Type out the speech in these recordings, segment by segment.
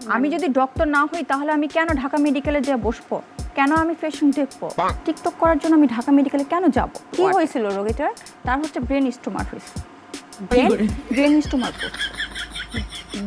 আমি যদি ডক্টর না হই তাহলে আমি কেন ঢাকা মেডিকেলে যেয়ে বসবো? কেন আমি পেশেন্ট দেখবো? টিকটক করার জন্য আমি ঢাকা মেডিকেলে কেন যাব? কি হয়েছিল রোগীটার? তার হচ্ছে ব্রেন স্টোমার হয়েছে। ব্রেন স্টোমার করছে।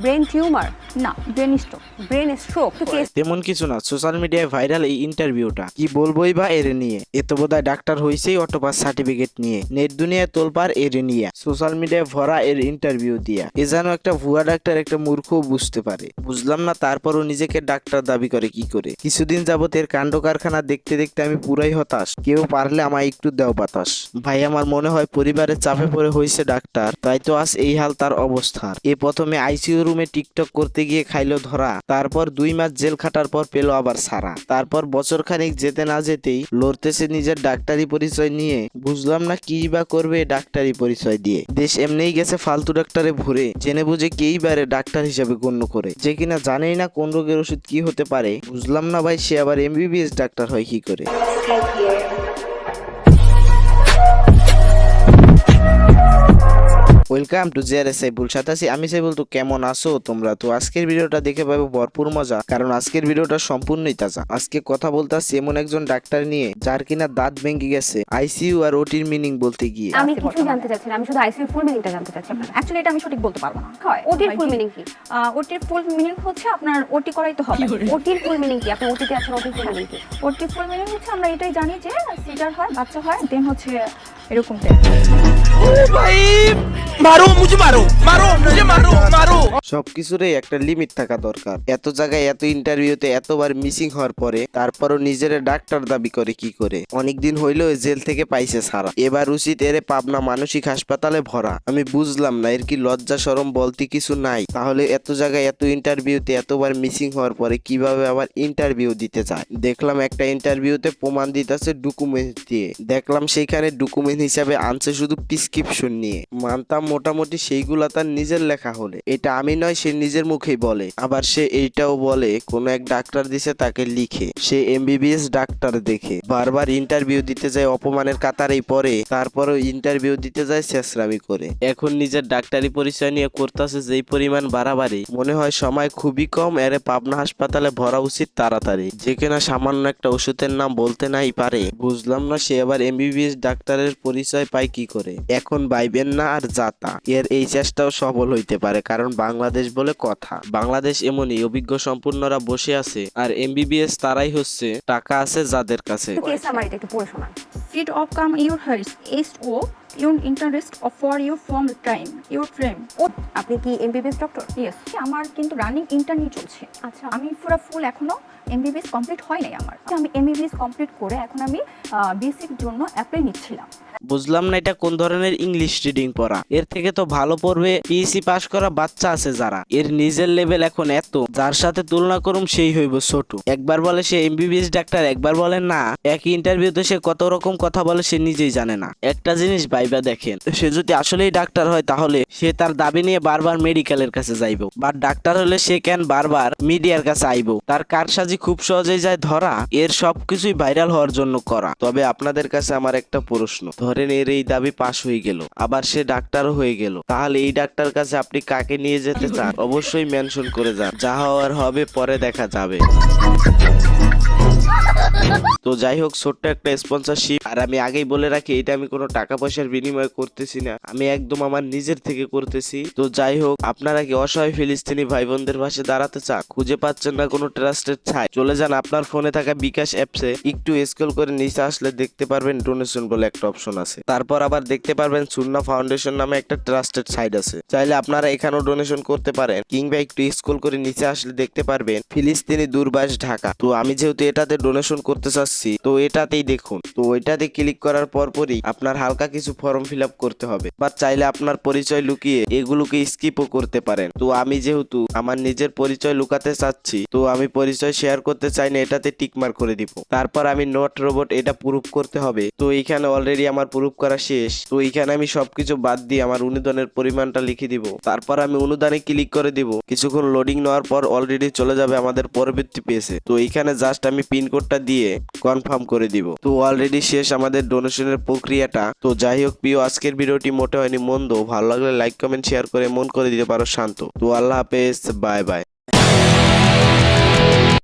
ব্রেন টিউমার না, ব্রেন স্ট্রোক। Brain stroke. তেমন কিছু না, সোশ্যাল মিডিয়ায় ভাইরাল এই ইন্টারভিউটা। কি বলবোই বা এর নিয়ে, এত বোধহয় ডাক্তার হইছেই অটোপাস সার্টিফিকেট নিয়ে। নেট দুনিয়ায় তোলপাড় এর নিয়ে, সোশ্যাল মিডিয়ায় ভরা এর ইন্টারভিউ দিয়া। এ যেন একটা ভুয়া ডাক্তার একটা মূর্খও বুঝতে পারে। বুঝলাম না তারপরও নিজেকে ডাক্তার দাবি করে কি করে। কিছুদিন যাবত এর কাণ্ড কারখানা দেখতে দেখতে আমি পুরাই হতাশ। কেউ পারলে আমায় একটু দেও বাতাস। ভাই আমার মনে হয় পরিবারের চাপে পড়ে হয়েছে ডাক্তার, তাই তো আজ এই হাল তার অবস্থার। এ প্রথমে আইসিইউ রুমে টিকটক করতে গিয়ে খাইলো ধরা, তারপর 2 মাস জেল খাটার পর পেল আবার সারা, তারপর বছর খানিক যেতে না যেতেই লড়তেছে নিজের ডাক্তারি পরিচয় নিয়ে। বুঝলাম না কি বা করবে ডাক্তারি পরিচয় দিয়ে। দেশ এমনিই গেছে ফালতু ডাক্তারে ভরে, জেনে বুঝে কেই বারে ডাক্তার হিসেবে গণ্য করে, যে কিনা জানেই না কোন রোগের ওষুধ কি হতে পারে। বুঝলাম না ভাই সে আবার এমবিবিএস ডাক্তার হয় কি করে। ওয়েলকাম টু জেআরএস সাইবুল, সাথে আছি আমি সাইবুল। তো কেমন আছো তোমরা? তো আজকের ভিডিওটা দেখে পাবে ভরপুর মজা, কারণ আজকের ভিডিওটা সম্পূর্ণই তাজা। আজকে কথা বলতে আসছি এমন একজন ডাক্তার নিয়ে যার কিনা দাঁত ভেঙে গেছে আইসিইউ আর ওটির মিনিং বলতে গিয়ে। আমি কিছু জানতে চাচ্ছি না, আমি শুধু আইসিইউ ফুল মিনিংটা জানতে চাচ্ছি। অ্যাকচুয়ালি এটা আমি সঠিক বলতে পারবো না। ওটির ফুল মিনিং কি? ওটির ফুল মিনিং হচ্ছে আপনার ওটি করাই তো হবে। ওটির ফুল মিনিং কি? আপনি ওটিতে আছেন, ওটির ফুল মিনিং কি? ওটির ফুল মিনিং হচ্ছে আমরা এটাই জানি যে সিজার হয়, বাচ্চা হয়, দেন হচ্ছে এরকম সবকিছুরই একটা লিমিট থাকা দরকার। এত জায়গায় এত ইন্টারভিউতে এতবার মিসিং হওয়ার পরে তারপরও নিজের ডাক্তার দাবি করে কি করে? অনেকদিন হইলো জেল থেকে পাইছে ছাড়া, এবার উচিত এরে পাবনা মানসিক হাসপাতালে ভরা। আমি বুঝলাম না এর কি লজ্জা শরম বলতে কিছু নাই? তাহলে এত জায়গায় এত ইন্টারভিউতে এতবার মিসিং হওয়ার পরে কিভাবে আবার ইন্টারভিউ দিতে চায়? দেখলাম একটা ইন্টারভিউতে প্রমাণ দিতেছে ডকুমেন্ট দিয়ে। দেখলাম সেইখানে ডকুমেন্ট হিসাবে আনছে শুধু প্রেসক্রিপশন নিয়ে। মানতাম মোটামুটি সেইগুলা তার নিজের লেখা হলে, এটা আমি নয় সে নিজের মুখেই বলে। আবার সে এইটাও বলে কোন এক ডাক্তার দিছে তাকে লিখে, সে এমবিবিএস ডাক্তার দেখে। বারবার ইন্টারভিউ দিতে যায় অপমানের কাতারেই পড়ে, তারপরও ইন্টারভিউ দিতে যায় শেষরামি করে। এখন নিজের ডাক্তারি পরিচয় নিয়ে করতেছে যেই পরিমাণ বাড়াবাড়ি, মনে হয় সময় খুবই কম, এরে পাবনা হাসপাতালে ভরা উচিত তাড়াতাড়ি। যে কিনা সামান্য একটা ওষুধের নাম বলতে নাই পারে। বুঝলাম না সে আবার এমবিবিএস ডাক্তারের পরিচয় পায় কি করে? এখন বাইবেন না আর যাতা, এর এই চেষ্টাও সফল হইতে পারে, কারণ বাংলাদেশ বলে কথা। বাংলাদেশ এমনই অভিজ্ঞ সম্পূর্ণরা বসে আছে, আর এমবিবিএস তারাই হচ্ছে টাকা আছে যাদের কাছে। কেস সামারিটা একটু পড়ে শোনান। It overcome your hurts, so your interest for your form time, your frame. আপনি কি এমবিবিএস ডক্টর? Yes, আমার কিন্তু রানিং ইন্টার্নি চলছে। আচ্ছা। আমি পুরো ফুল এখনো এমবিবিএস কমপ্লিট হয় নাই আমার। আমি এমবিবিএস কমপ্লিট করে এখন আমি বিএসসির জন্য অ্যাপ্লাই নিচ্ছিলাম। বুঝলাম না এটা কোন ধরনের ইংলিশ রিডিং পড়া? এর থেকে তো ভালো পড়বে পিএসসি পাস করা বাচ্চা আছে যারা। এর নিজের লেভেল এখন এত, যার সাথে তুলনা করুম সেই হইব ছোট। একবার বলে সে এমবিবিএস ডাক্তার, একবার বলে না। একই ইন্টারভিউতে সে কত রকম কথা বলে সে নিজেই জানে না। একটা জিনিস ভাইবা দেখেন, সে যদি আসলেই ডাক্তার হয় তাহলে সে তার দাবি নিয়ে বারবার মেডিকেলের কাছে যাইব, বা ডাক্তার হলে সে কেন বারবার মিডিয়ার কাছে আইব? তার কারসাজি খুব সহজেই যায় ধরা। এর সবকিছুই ভাইরাল হওয়ার জন্য করা। তবে আপনাদের কাছে আমার একটা প্রশ্ন, ধরেন এর এই দাবি পাশ হয়ে গেল, আবার সে ডাক্তারও হয়ে গেল, তাহলে এই ডাক্তার কাছে আপনি কাকে নিয়ে যেতে চান? অবশ্যই মেনশন করে যান, যা হওয়ার হবে পরে দেখা যাবে। তো যাই হোক, ছোট্ট একটা স্পন্সরশিপ। আর আমি আগেই বলে রাখি এটা আমি কোনো টাকা পয়সার বিনিময়ে করতেছি না, আমি একদম আমার নিজের থেকে করতেছি। তো যাই হোক, আপনারা কি অসহায় ফিলিস্তিনি ভাই বোনদের পাশে দাঁড়াতে চান? খুঁজে পাচ্ছেন না কোনো ট্রাস্টেড সাইট? চলে যান আপনার ফোনে থাকা বিকাশ অ্যাপসে, একটু স্ক্রল করে নিচে আসলে দেখতে পারবেন ডোনেশন বলে একটা অপশন আছে। তারপর আবার দেখতে পারবেন সুন্না ফাউন্ডেশন নামে একটা ট্রাস্টেড সাইট আছে, চাইলে আপনারা এখানেও ডোনেশন করতে পারেন। কিংবা একটু স্ক্রল করে নিচে আসলে দেখতে পারবেন ফিলিস্তিনি দূরবাস ঢাকা। তো আমি যেহেতু এটাতে ডোনেশন করতে চাচ্ছি, তো এটাতেই দেখুন। তো এটাতে ক্লিক করার পরপরই আপনার হালকা কিছু ফর্ম ফিল আপ করতে হবে, বা চাইলে আপনার পরিচয় লুকিয়ে এগুলোকে স্কিপও করতে পারেন। তো আমি যেহেতু আমার নিজের পরিচয় লুকাতে চাচ্ছি, তো আমি পরিচয় শেয়ার করতে চাই না, এটাতে টিকমার্ক করে দিব। তারপর আমি নট রোবট এটা প্রুফ করতে হবে। তো এখানে অলরেডি আমার প্রুফ করা শেষ। তো এখানে আমি সবকিছু বাদ দিয়ে আমার অনুদানের পরিমাণটা লিখে দিব। তারপর আমি অনুদানে ক্লিক করে দিব। কিছুক্ষণ লোডিং নেওয়ার পর অলরেডি চলে যাবে আমাদের পরবর্তী পেজে। তো এখানে জাস্ট আমি পিন কোডটা দিয়ে কনফার্ম করে দিব। তো অলরেডি শেষ আমাদের ডোনেশনের প্রক্রিয়াটা। তো যাই হোক প্রিয়, আজকের ভিডিওটি মোটে হয়নি মন্দ। ভালো লাগলে লাইক কমেন্ট শেয়ার করে মন করে দিতে পারো শান্ত। তো আল্লাহ হাফেজ, বাই বাই।